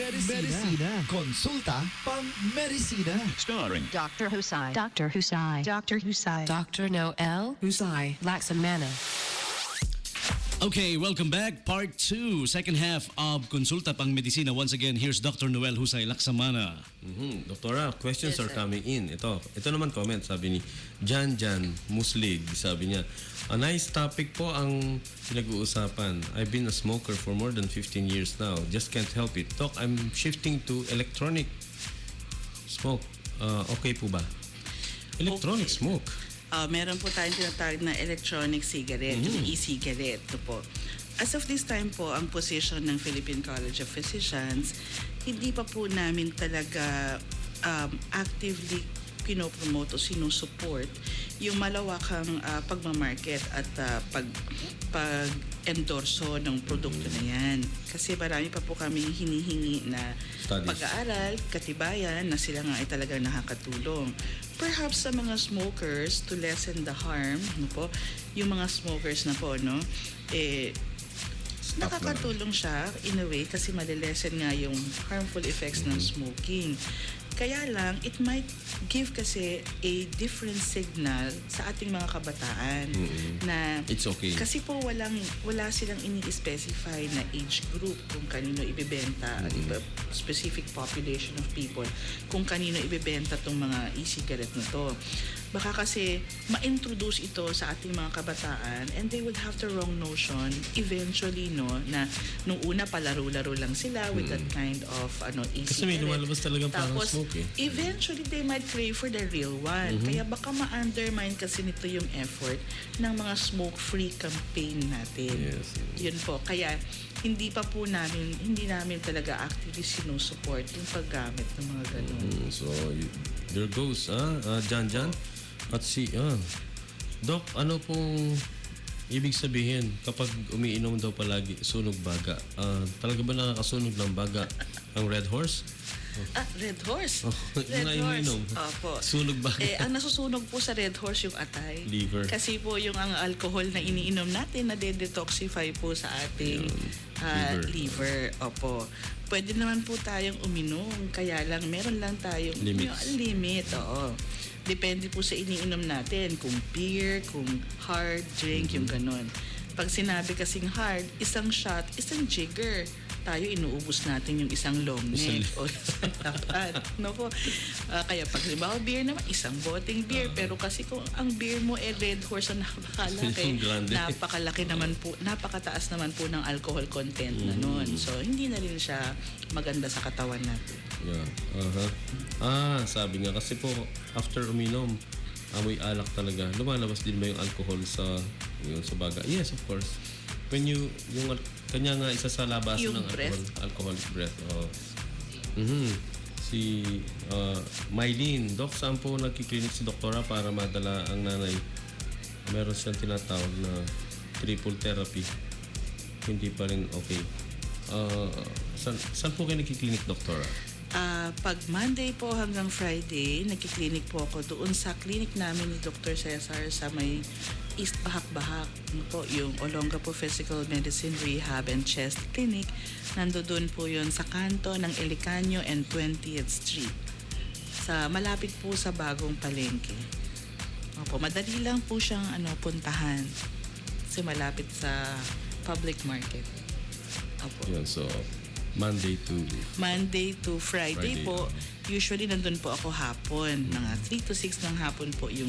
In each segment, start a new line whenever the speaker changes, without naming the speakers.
Medicina. Konsulta pang medicina.
Starring
Dr. Husay. Dr. Husay. Dr. Husay. Dr. Noel Husay. Laksamana.
Okay, welcome back. Part 2, second half of Konsulta Pang Medisina. Once again, here's Dr. Noel Husay Laksamana.
Doktora, questions are coming in. Ito naman comment, sabi ni Jan Muslig. Sabi niya, a nice topic po ang pinag-uusapan. I've been a smoker for more than 15 years now. Just can't help it. Doc, I'm shifting to electronic smoke. Okay po ba? Electronic smoke.
Meron po tayong tinatawag na electronic cigarette, yung e-cigarette. Ito po. As of this time po, ang position ng Philippine College of Physicians, hindi pa po namin talaga actively pinopromote o sinusupport yung malawakang pagmamarket at pag-endorso ng produkto na yan. Kasi marami pa po kami hinihingi na
Studies.
pag-aaral, katibayan na sila nga ay talagang nakakatulong. Perhaps sa mga smokers, to lessen the harm, no po, yung mga smokers na po, no, nakakatulong siya in a way kasi malilesen nga yung harmful effects ng smoking. Kaya lang, it might give kasi a different signal sa ating mga kabataan na
It's okay.
kasi po wala silang ini-specify na age group kung kanino ibebenta, iba, specific population of people kung kanino ibebenta tong mga e-cigarette na to. Baka kasi ma-introduce ito sa ating mga kabataan and they would have the wrong notion eventually, no, na nung una palaro-laro lang sila with that kind of e-cigarette.
Kasi may lumalabas talagang parang
Tapos,
smoke eh.
eventually they might crave for the real one. Kaya baka ma-undermine kasi nito yung effort ng mga smoke-free campaign natin.
Yes.
Yun po. Kaya hindi namin talaga actively sinusupport yung paggamit ng mga ganun.
So, there goes, Jan. At Doc, ano pong ibig sabihin kapag umiinom daw palagi sunog baga? Talaga ba nakakasunog ng baga ang Red Horse?
Red Horse.
Yun na iniinom.
Opo.
Sunog baga.
Ang nasusunog po sa Red Horse yung atay.
Liver.
Kasi po yung ang alcohol na iniinom natin na de-detoxify po sa ating liver. Opo. Pwede naman po tayong uminom. Kaya lang, meron lang tayong limit. Oo. Depende po sa iniinom natin. Kung beer, kung hard drink, yung ganun. Pag sinabi kasing hard, isang shot, isang jigger. Tayo inuubos natin yung isang long neck o isang lapat. No po. Kaya pag halimbawa beer naman, isang boteng beer. Pero kasi kung ang beer mo Red Horse ang napakalaki, napakalaki naman po, napakataas naman po ng alcohol content na nun. So, hindi na rin siya maganda sa katawan natin.
Yeah. Sabi nga kasi po, after uminom, amoy alak talaga. Lumalabas din ba yung alcohol sa baga? Yes, of course. When yung kanya nga isa sa labasan
Yung
ng
breath?
alcoholic breath. Si Mylene, Doc, saan po nagkiklinik si doktora para madala ang nanay? Meron siyang tinatawag na triple therapy. Hindi pa rin okay. Saan po kayo nagkiklinik, doktora?
Pag Monday po hanggang Friday, nagkiklinik po ako doon sa clinic namin ni Dr. Cesar sa may East Bahak-Bahak. Po, yung Olongapo Physical Medicine Rehab and Chest Clinic. Nandoon po yun sa kanto ng Ilicanyo and 20th Street. Malapit po sa Bagong Palengke. Opo, madali lang po siyang puntahan. Kasi malapit sa public market. Opo.
Yun, so Monday to Friday
po. Usually nandun po ako hapon. Mga 3 to 6 ng hapon po yung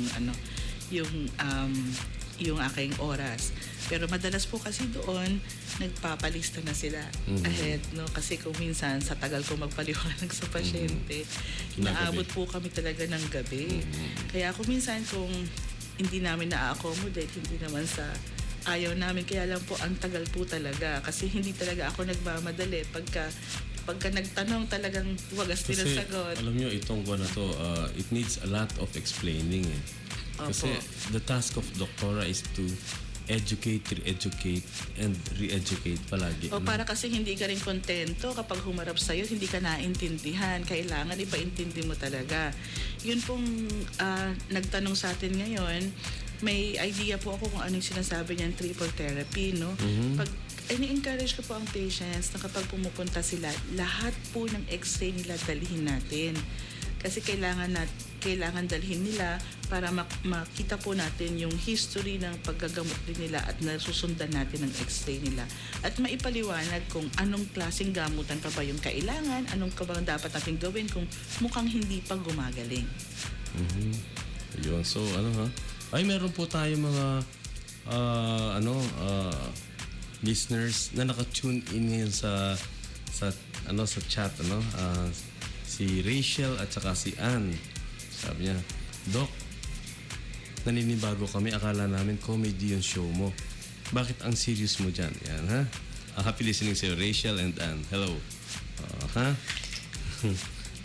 aking oras. Pero madalas po kasi doon, nagpapalista na sila ahead, no? Kasi kung minsan, sa tagal ko magpaliwanag sa pasyente, inaabot po kami talaga ng gabi. Kaya kung minsan, kung hindi namin na-accommodate, hindi naman sa ayaw namin, kaya lang po ang tagal po talaga. Kasi hindi talaga ako nagmamadali. Pagka nagtanong, talagang wagas din ang sagot.
Alam nyo, itong buwan na to, it needs a lot of explaining. Kasi the task of doktora is to educate, re-educate, and re-educate palagi.
Para kasi hindi ka rin kontento kapag humarap sa'yo, hindi ka naintindihan. Kailangan ipaintindi mo talaga. Yun pong nagtanong sa atin ngayon, may idea po ako kung ano yung sinasabi niyang triple therapy, no? Pag ini-encourage ko po ang patients na kapag pumupunta sila, lahat po ng x-ray nila dalhin natin. Kasi kailangan dalhin nila para makita po natin yung history ng paggagamot din nila at nasusundan natin ang x-ray nila. At maipaliwanag kung anong klaseng gamutan pa ba yung kailangan, anong ka ba dapat natin gawin kung mukhang hindi pa gumagaling.
Yun. So, ay meron po tayo mga listeners na naka-tune in ngayon sa chat, si Rachel at saka si Ann. Sabi niya, Doc, naninibago kami, akala namin comedy yung show mo. Bakit ang serious mo dyan? Yan, ha? Happy listening sa'yo, Rachel and Ann. Hello. Ha?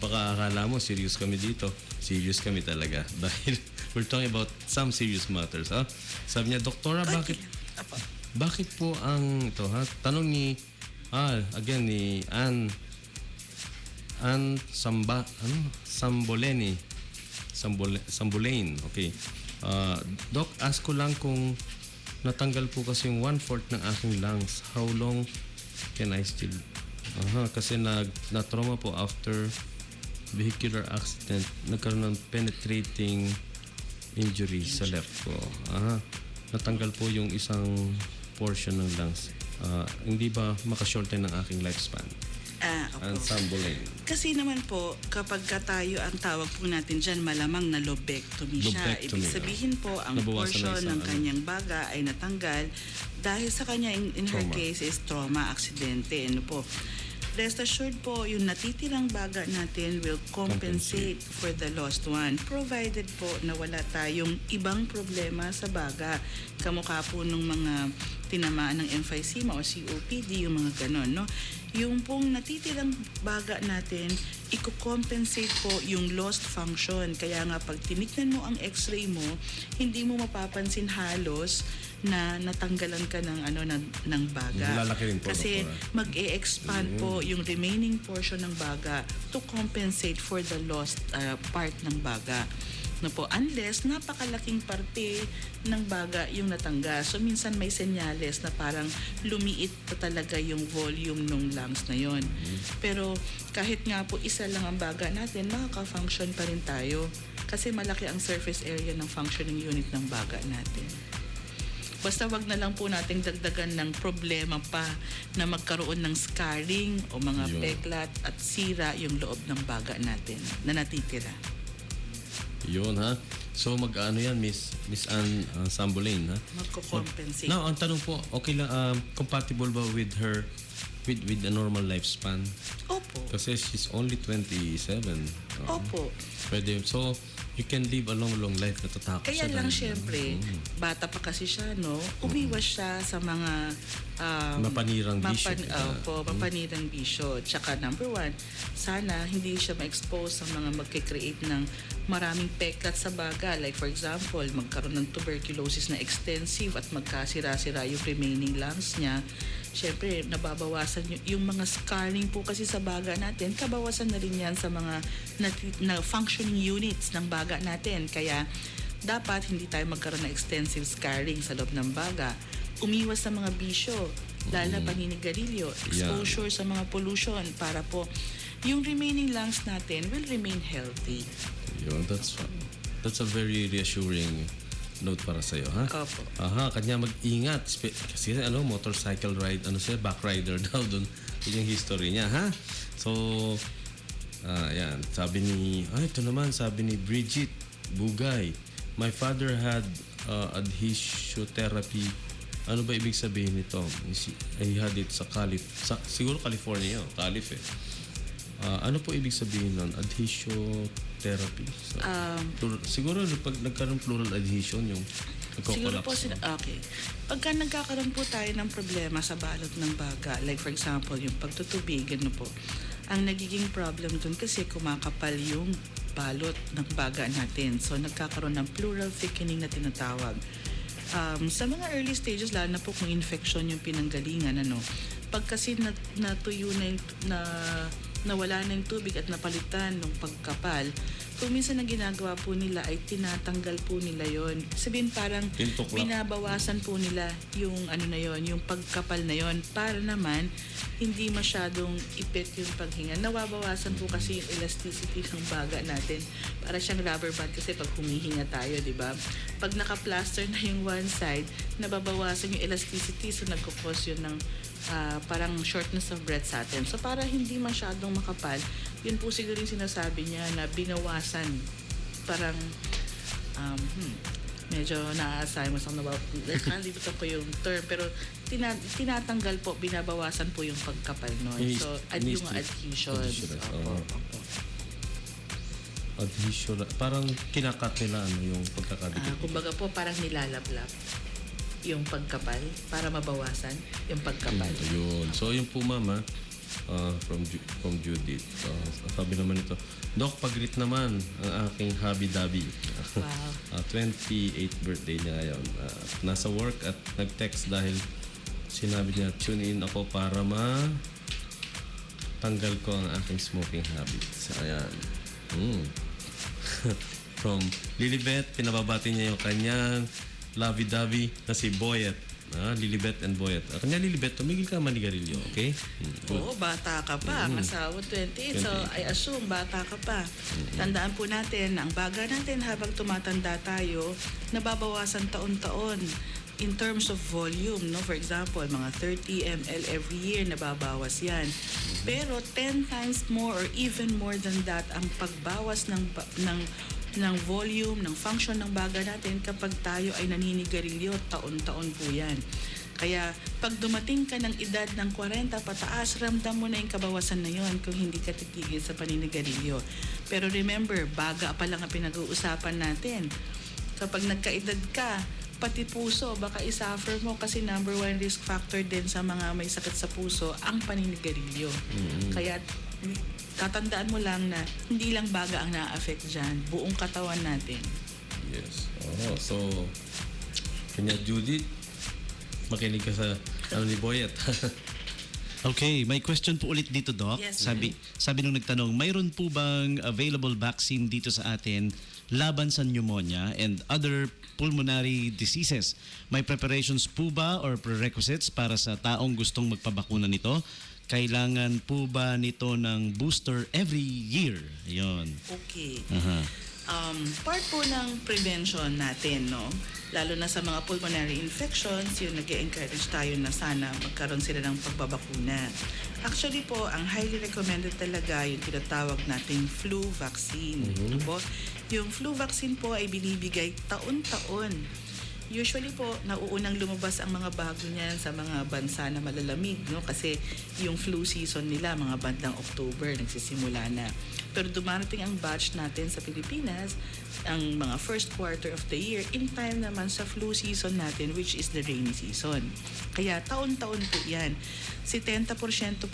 Baka akala mo serious kami dito. Serious kami talaga. Dahil we're talking about some serious matters, ha? Sabi niya, Doktora, bakit po ang ito, ha? Tanong ni Ann Sambolane. Okay. Doc, ask ko lang kung natanggal po kasi yung 1/4 ng aking lungs. How long can I still? Kasi na-trauma po after vehicular accident. Nagkaroon ng penetrating injury sa left ko. Natanggal po yung isang portion ng lungs. Hindi ba makashorten ng aking lifespan?
Opo.
Sambolane.
Kasi naman po, kapag tayo ang tawag po natin dyan, malamang na lobectomy siya.
Lobectomy,
Ibig sabihin po, ang
nabawasan
portion
ng
ng kanyang baga ay natanggal dahil sa kanya, in her
Trauma.
case, is trauma, aksidente. Ano po. Rest assured po, yung natitirang baga natin will compensate for the lost one, provided po na wala tayong ibang problema sa baga. Kamukha po nung mga tinamaan ng emphysema o COPD, yung mga ganon, no? Yung pong natitirang baga natin, i-compensate po yung lost function. Kaya nga pag tinignan mo ang x-ray mo, hindi mo mapapansin halos na natanggalan ka ng baga.
Lalaki rin po,
Kasi
Doktora.
mag-e-expand po yung remaining portion ng baga to compensate for the lost part ng baga. No po, unless napakalaking parte ng baga yung natanggal. So minsan may senyales na parang lumiit pa talaga yung volume ng lungs na yon. Pero kahit nga po isa lang ang baga natin, makaka-function pa rin tayo. Kasi malaki ang surface area ng functioning unit ng baga natin. Basta wag na lang po nating dagdagan ng problema pa na magkaroon ng scarring o mga
Yun.
peklat at sira yung loob ng baga natin na natitira.
Yun, ha? So, yan, Miss Ann Sambolane, ha?
Magko-compensate.
Now, ang tanong po, okay lang, compatible ba with her, with a normal lifespan?
Opo.
Kasi she's only 27.
Opo.
Pwede. So, you can live a long life. Natatakot
Kaya
siya
lang
dahil-
syempre, bata pa kasi siya, no? Umiwas siya sa mga
Mapanirang bisyo.
mapanirang bisyo. Tsaka number one, sana hindi siya ma-expose sa mga magkikreate ng maraming peklat sa baga. Like for example, magkaroon ng tuberculosis na extensive at magkasira-sira yung remaining lungs niya. Syempre, nababawasan yung mga scarring po kasi sa baga natin. Kabawasan na rin yan sa mga na functioning units ng baga natin. Kaya dapat hindi tayo magkaroon ng extensive scarring sa loob ng baga. Umiwas sa mga bisyo, lalo paninigarilyo, exposure sa mga pollution para po yung remaining lungs natin will remain healthy.
Yun, that's a very reassuring note para sa'yo, ha?
Opo.
Kanya mag-ingat. Kasi motorcycle ride, back rider daw doon. Yun yung history niya, ha? So, yan. Sabi ni Bridget Bugay, my father had adhesiotherapy. Ano ba ibig sabihin nito? He had it siguro California yun, Calif eh. Ano po ibig sabihin nun? Adhesiotherapy. So, siguro pag nagkaroon plural adhesion, yung
Siguro po
nagko-collapse.
okay. Pagka nagkakaroon po tayo ng problema sa balot ng baga, like for example, yung pagtutubig, po, ang nagiging problem dun kasi kumakapal yung balot ng baga natin. So, nagkakaroon ng pleural thickening na tinatawag. Sa mga early stages, lalo na po kung infection yung pinanggalingan, pag kasi natuyo na nawala na yung tubig at napalitan ng pagkapal, kung minsan ang ginagawa po nila ay tinatanggal po nila yon. Sabihin parang
Tintok lang.
binabawasan po nila yung ano na yon, yung pagkapal na yon para naman hindi masyadong ipit yung paghinga. Nawabawasan po kasi yung elasticity ng baga natin. Para siyang rubber band kasi pag humihinga tayo, di ba? Pag naka-plaster na yung one side, nababawasan yung elasticity, so nagkukos yun ng parang shortness of breath sa atin. So para hindi masyadong makapal, yun po siguro yung sinasabi niya na binawasan. Parang medyo naaasahay mo sa nakalimutan ko yung term, pero tinatanggal po, binabawasan po yung pagkapal nun. So yung adhesion.
Adhesion. Parang kinakat nila yung pagkakadikit.
Kumbaga po parang nilalablap yung pagkapal para mabawasan yung pagkapal.
Ayun. So yung po mama, from Judith. Sabi naman ito, Doc, pag-greet naman ang aking hubby-dubby.
Wow.
28th birthday niya ngayon. Nasa work at nag-text dahil sinabi niya, tune in ako para tanggal ko ang aking smoking habits. Ayan. From Lilibet, pinababati niya yung kanyang lovey-dovey na si Boyet. Lilibet and Boyet. Kanya Lilibet, tumigil ka manigarilyo, okay? Good.
Oo, bata ka pa. Ang asawa 28. So, I assume bata ka pa. Tandaan po natin na ang baga natin habang tumatanda tayo, nababawasan taon-taon in terms of volume. No? For example, mga 30 ml every year, nababawas yan. Pero 10 times more or even more than that ang pagbawas ng volume, ng function ng baga natin kapag tayo ay naninigarilyo, taon-taon po yan. Kaya pag dumating ka ng edad ng 40 pataas, ramdam mo na yung kabawasan na yon kung hindi ka titigil sa paninigarilyo. Pero remember, baga pa lang ang pinag-uusapan natin. Kapag nagkaedad ka, pati puso, baka isuffer mo kasi number 1 risk factor din sa mga may sakit sa puso, ang paninigarilyo. Kaya tatandaan mo lang na hindi lang baga ang na-affect dyan, buong katawan natin.
Yes. So, kanya Judith, makinig ka sa ni Boyet.
Okay, may question po ulit dito, Doc.
Yes,
Sabi nung nagtanong, mayroon po bang available vaccine dito sa atin laban sa pneumonia and other pulmonary diseases? May preparations po ba or prerequisites para sa taong gustong magpabakuna nito? Kailangan po ba nito ng booster every year? Ayun.
Okay.
Aha.
Part po ng prevention natin, no? Lalo na sa mga pulmonary infections, yung nag-encourage tayo na sana magkaroon sila ng pagbabakuna. Actually po, ang highly recommended talaga yung tinatawag nating flu vaccine. Ano po? Yung flu vaccine po ay binibigay taon-taon. Usually po, nauunang lumabas ang mga bago niyan sa mga bansa na malalamig, no? Kasi yung flu season nila, mga bandang October, nagsisimula na. Pero dumarating ang batch natin sa Pilipinas, ang mga first quarter of the year, in time naman sa flu season natin, which is the rainy season. Kaya taon-taon po yan. 70%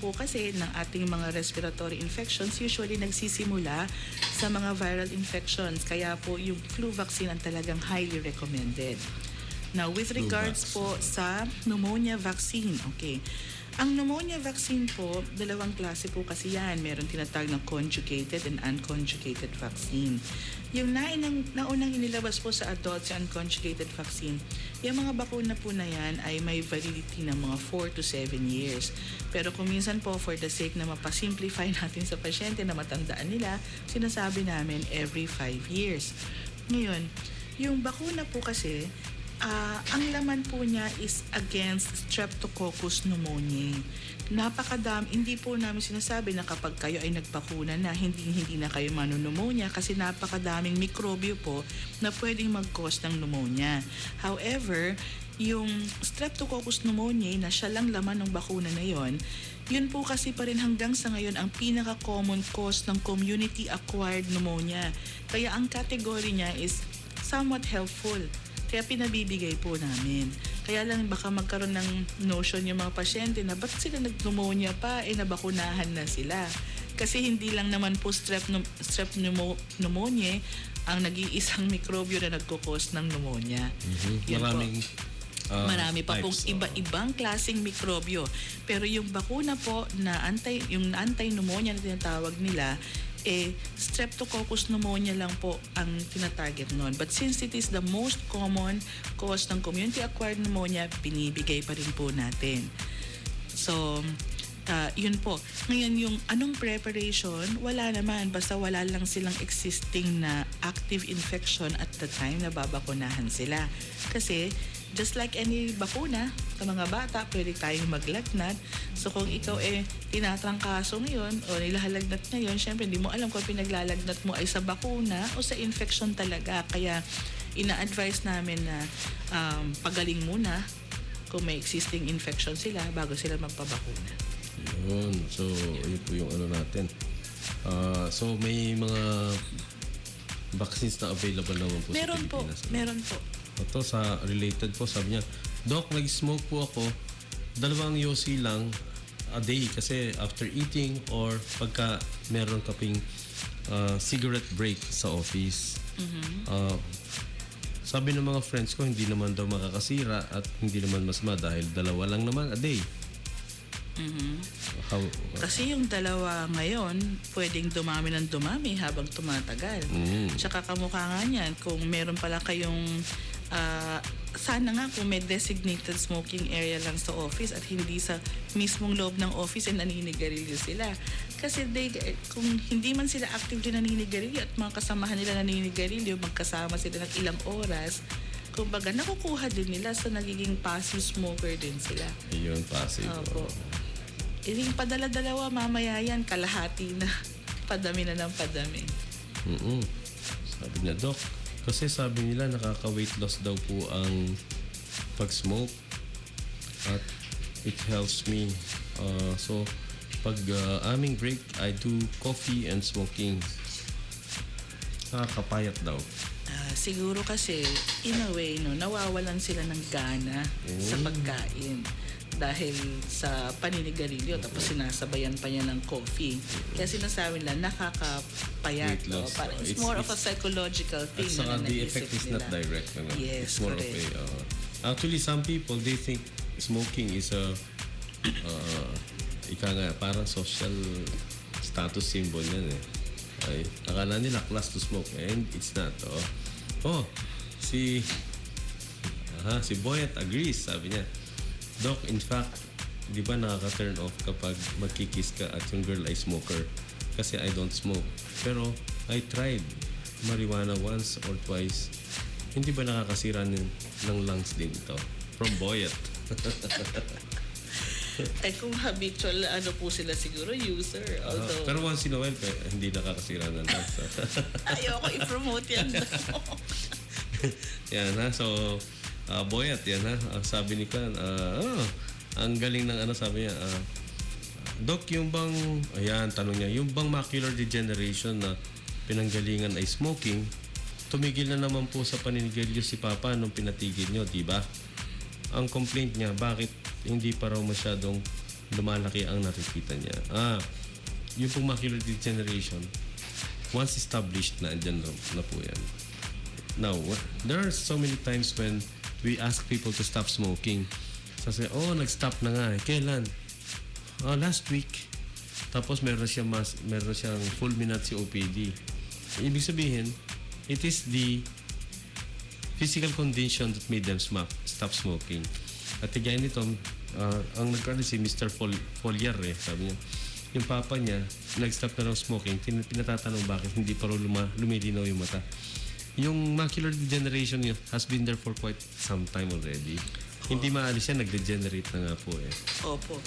po kasi ng ating mga respiratory infections usually nagsisimula sa mga viral infections. Kaya po yung flu vaccine ang talagang highly recommended. Now, with regards po sa pneumonia vaccine, okay. Ang pneumonia vaccine po, dalawang klase po kasi yan. Meron tinatawag na conjugated and unconjugated vaccine. Yung naunang inilabas po sa adults yung unconjugated vaccine, yung mga bakuna po na yan ay may validity ng mga 4 to 7 years. Pero kung minsan po, for the sake na mapasimplify natin sa pasyente na matandaan nila, sinasabi namin every 5 years. Ngayon, yung bakuna po kasi, ang laman po niya is against Streptococcus pneumoniae. Hindi po namin sinasabi na kapag kayo ay nagpakuna na, hindi na kayo manunumunya kasi napakadaming mikrobyo po na pwedeng mag-cause ng pneumonia. However, yung Streptococcus pneumoniae na siya lang laman ng bakuna na yon, yun po kasi pa rin hanggang sa ngayon ang pinaka-common cause ng community-acquired pneumonia. Kaya ang category niya is somewhat helpful. Kaya pinabibigay po namin. Kaya lang baka magkaroon ng notion yung mga pasyente na ba't sila nag-pneumonia pa, nabakunahan na sila. Kasi hindi lang naman po strep pneumoniae ang nag-iisang mikrobyo na nagkukos ng pneumonia. Marami pa pong iba-ibang klaseng mikrobyo. Pero yung bakuna po na anti-pneumonia na tinatawag nila, Streptococcus pneumonia lang po ang tinatarget nun. But since it is the most common cause ng community-acquired pneumonia, binibigay pa rin po natin. So, yun po. Ngayon, yung anong preparation, wala naman. Basta wala lang silang existing na active infection at the time na babakunahan sila. Kasi, just like any bakuna, sa mga bata, pwede tayong maglagnat. So kung ikaw tinatrangkaso ngayon o nilahalagnat ngayon, syempre hindi mo alam kung pinaglalagnat mo ay sa bakuna o sa infection talaga. Kaya ina-advise namin na pagaling muna kung may existing infection sila bago sila magpabakuna.
Yun. So, yun po yung ano natin. So, may mga vaccines na available naman po
Meron
sa
po,
Pilipinas.
meron po.
Ito sa related po, sabi niya, Doc, nag-smoke po ako, 2 yosi lang a day kasi after eating or pagka meron kaping cigarette break sa office. Sabi ng mga friends ko, hindi naman daw makakasira at hindi naman masama dahil 2 lang naman a day. How,
Kasi yung 2 ngayon, pwedeng dumami ng dumami habang tumatagal. Tsaka kamukha nga niyan, kung meron pala kayong sana nga kung may designated smoking area lang sa office at hindi sa mismong loob ng office naninigarilyo sila. Kasi kung hindi man sila actively naninigarilyo at mga kasamahan nila naninigarilyo, magkasama sila ng ilang oras, kumbaga nakukuha din nila sa nagiging passive smoker din sila.
yun, passive.
Opo. Yung padala-dalawa, mamaya yan, kalahati na. Padami na ng padami.
Sabi niya, Doc, kasi sabi nila nakaka-weight loss daw po ang pag-smoke at it helps me. So, pag aming break, I do coffee and smoking. Nakakapayat daw.
Siguro kasi, in a way, nawawalan sila ng gana sa pagkain dahil sa paninigarilyo tapos sinasabayan pa niya ng coffee. Kaya sinasabi nila nakakapayat.
Weight loss.
Parang it's
It's-
more of a
it's-
psychological
At
thing
saka
na
the
naisip
effect is
nila.
not direct. Ano?
Yes,
It's more
correct.
of a... actually, some people, they think smoking is a... ika nga, parang social status symbol yan eh. Ay, akala nila class to smoke and it's not. Si Boyet agrees, sabi niya. Doc, in fact, di ba nakaka-turn off kapag magkikiss ka at yung girl ay smoker? Kasi I don't smoke. Pero I tried marijuana once or twice. Hindi ba nakakasira ng lungs din ito? From Boyet.
Kung habitual, po sila siguro, user. Although,
Pero once in a while, hindi nakakasira ng lungs.
ayoko i-promote yan.
Yan ha. So, Boyet, yan ha. Sabi ni Kan, ang galing ng sabi niya, Doc, yung bang, ayan, tanong niya, yung bang macular degeneration na pinanggalingan ay smoking, tumigil na naman po sa paninigarilyo si Papa nung pinatigil nyo, di ba? Ang complaint niya, bakit hindi pa raw masyadong lumalaki ang nakikita niya? Yung pong macular degeneration, once established na, andyan na po yan. Now, there are so many times when we ask people to stop smoking. Sabi, nag-stop na nga eh. Kailan? Last week. Tapos meron siyang fulminant COPD. Ibig sabihin, it is the physical condition that made them stop smoking. At again nito, ang nagkaroon si Mr. Foliar sabi niya, yung papa niya, nag-stop na raw smoking, pinatatanong bakit hindi pa raw lumilinaw yung mata. Yung macular degeneration yun has been there for quite some time already. Hindi maalis yan, nag-degenerate na nga po eh.
Opo.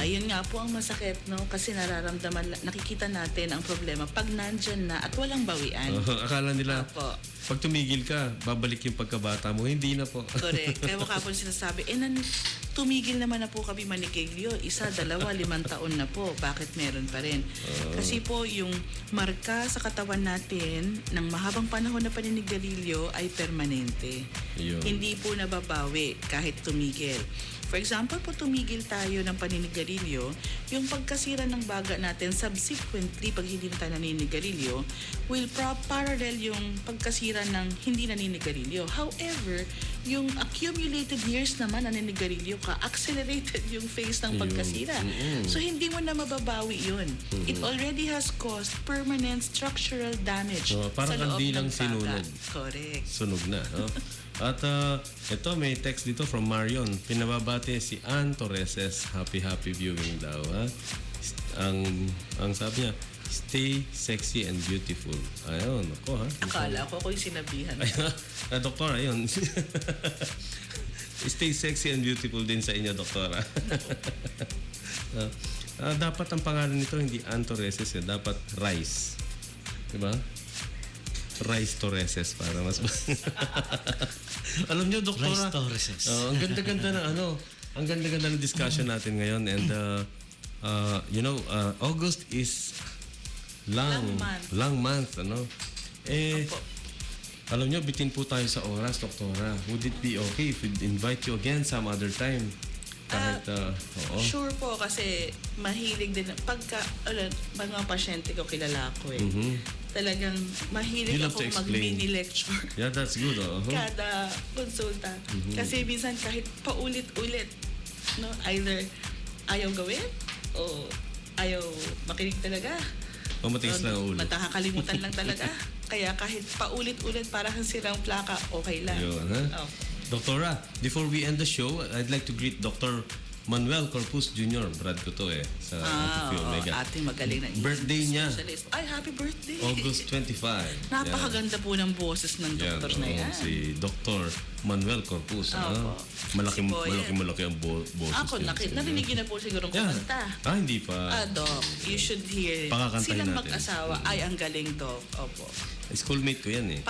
Ayun nga po ang masakit, no? Kasi nakikita natin ang problema pag nandyan na at walang bawian.
Akala nila,
Opo.
pag tumigil ka, babalik yung pagkabata mo. Hindi na po.
Correct. Kaya mukha po sinasabi, tumigil naman na po kami manikigilyo. 1, 2, 5 taon na po. Bakit meron pa rin? Kasi po yung marka sa katawan natin ng mahabang panahon na paninigarilyo ay permanente.
Yun.
Hindi po nababawi kahit tumigil. For example, po tumigil tayo ng paninigarilyo, yung pagkasira ng baga natin subsequently pag hindi na tayo naninigarilyo will parallel yung pagkasira ng hindi naninigarilyo. However, Yung accumulated years naman na naninigarilyo ka, accelerated yung phase ng pagkasira. So hindi mo na mababawi yun. It already has caused permanent structural damage
Parang
sa loob
kandilang
ng baga.
sinunog.
Correct.
Sunog na. No? At ito, may text dito from Marion. Pinababati si Ann Torreses. Happy viewing daw. Ha? Ang sabi niya, stay sexy and beautiful. Ayun, ako ha.
Akala ko yung sinabihan.
Doktora, ayun. Stay sexy and beautiful din sa inyo, Doktora. Dapat ang pangalan nito hindi Ann Torreses, dapat Rice. Diba? Rice Torreses para mas... Alam niyo, Doktora...
Rice Torreses.
Ang ganda-ganda na ang ganda-ganda ng discussion natin ngayon. And, August is long month, ano?
Opo.
Alam nyo, bitin po tayo sa oras, Doktora. Would it be okay if we invite you again some other time? Kahit, oo.
Sure po, kasi mahilig din. Pagka, mga pasyente ko, kilala ko eh. Talagang mahilig
You love
ako
to explain.
mag-mini lecture.
Yeah, that's good.
Kada konsulta. Kasi minsan kahit paulit-ulit, no, either ayaw gawin o ayaw makinig talaga.
O matigas lang ang ulo.
Matakakalimutan lang talaga. Kaya kahit paulit-ulit para kang sirang plaka, okay lang.
Yun, ha?
Opo.
Doktora, before we end the show, I'd like to greet Dr. Manuel Corpus Jr. Brad ko to sa Auntie
Oo,
Omega.
ating magaling na
Birthday niya.
specialist. Ay, happy birthday!
August 25.
Napakaganda po ng boses ng doktor na yan.
Si Dr. Manuel Corpus.
Opo.
Malaking
Si Boy.
ang boses.
Ako,
niya.
narinig niyo na po siguro
Yeah.
kumanta.
Hindi pa.
Doc, you should hear it.
Pakakantahin
Silang
natin.
mag-asawa. Ay, ang galing, Doc. Opo.
Schoolmate ko yan eh.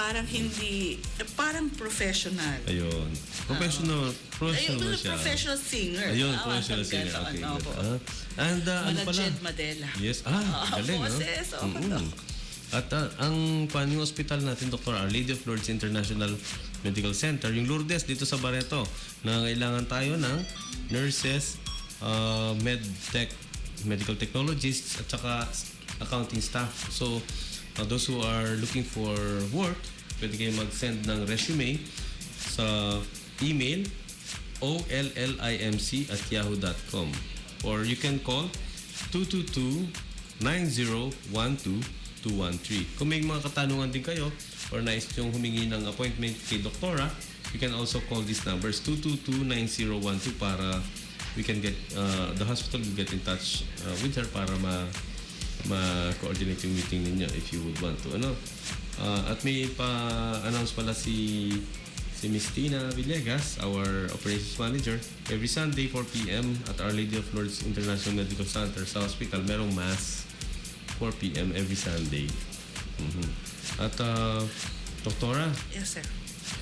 Parang professional.
Ayun. Professional
Ayun,
siya.
professional singer.
Ayun,
Ah,
professional singer.
ganon,
Okay,
opo.
good. And ano pala?
Malajed Madela.
Yes. Galing, no?
Boses, opo,
Mm-mm.
Doc.
At ang yung hospital natin, Dr. Our Lady of Lourdes International Medical Center, yung Lourdes dito sa Barreto, na kailangan tayo ng nurses, medtech, medical technologists, at saka accounting staff. So, those who are looking for work, pwede kayo mag-send ng resume sa email ollimc@yahoo.com, or you can call 222-9012-213. Kung may mga katanungan din kayo or nais yung humingi ng appointment kay Doktora, you can also call these numbers 222-9012 para we can get the hospital will get in touch with her para ma-coordinate yung meeting ninyo if you would want to. At may pa-announce pala si Miss Tina Villegas, our operations manager. Every Sunday, 4 p.m. at Our Lady of Lourdes International Medical Center sa hospital, merong mass 4 p.m. every Sunday. At Doktora,
Yes, sir.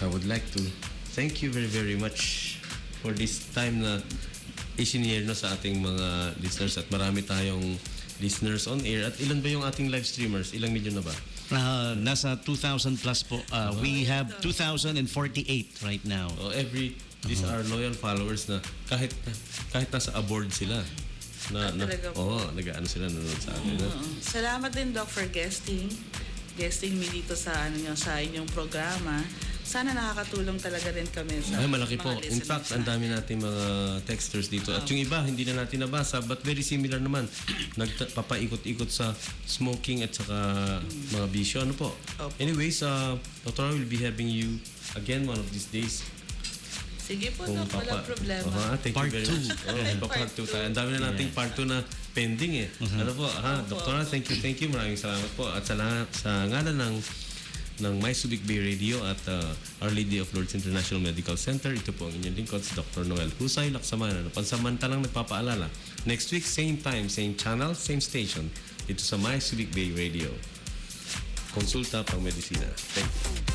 I would like to thank you very, very much for this time na isinare no sa ating mga listeners, at marami tayong listeners on air. At ilan ba yung ating live streamers? Ilang milyon na ba?
Nasa 2,000 plus po. We have 2,048 right now.
These are loyal followers na kahit nasa aboard sila.
Talaga po.
Nag-ano sila nanonood sa atin.
Salamat din, Doc, for guesting me dito sa inyong programa. Sana nakakatulong talaga rin kami sa
Malaki
mga
po. In
listeners
fact, ang dami natin mga texters dito. At yung iba, hindi na natin nabasa, but very similar naman. Nagpapaikot-ikot sa smoking at saka mga bisyo. Ano po?
Opo.
Anyways, Dr. will be having you again one of these days.
Sige po, Doc, walang problema.
Thank
Part
you very much. Part 2 tayo. Ang dami na nating part 2 na pending eh. Ano po? Doktora, thank you. Maraming salamat po. At sa ngalan ng My Subic Bay Radio at Our Lady of Lourdes International Medical Center, ito po ang inyong lingkod, si Dr. Noel Husay Laksamana, na pansamantalang nagpapaalala. Next week, same time, same channel, same station, dito sa My Subic Bay Radio. Konsulta pang medisina. Thank you.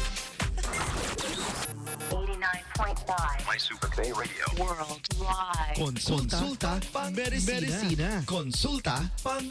89.5
My Super Bay Radio.
Worldwide.
Konsulta pang medisina. Konsulta pang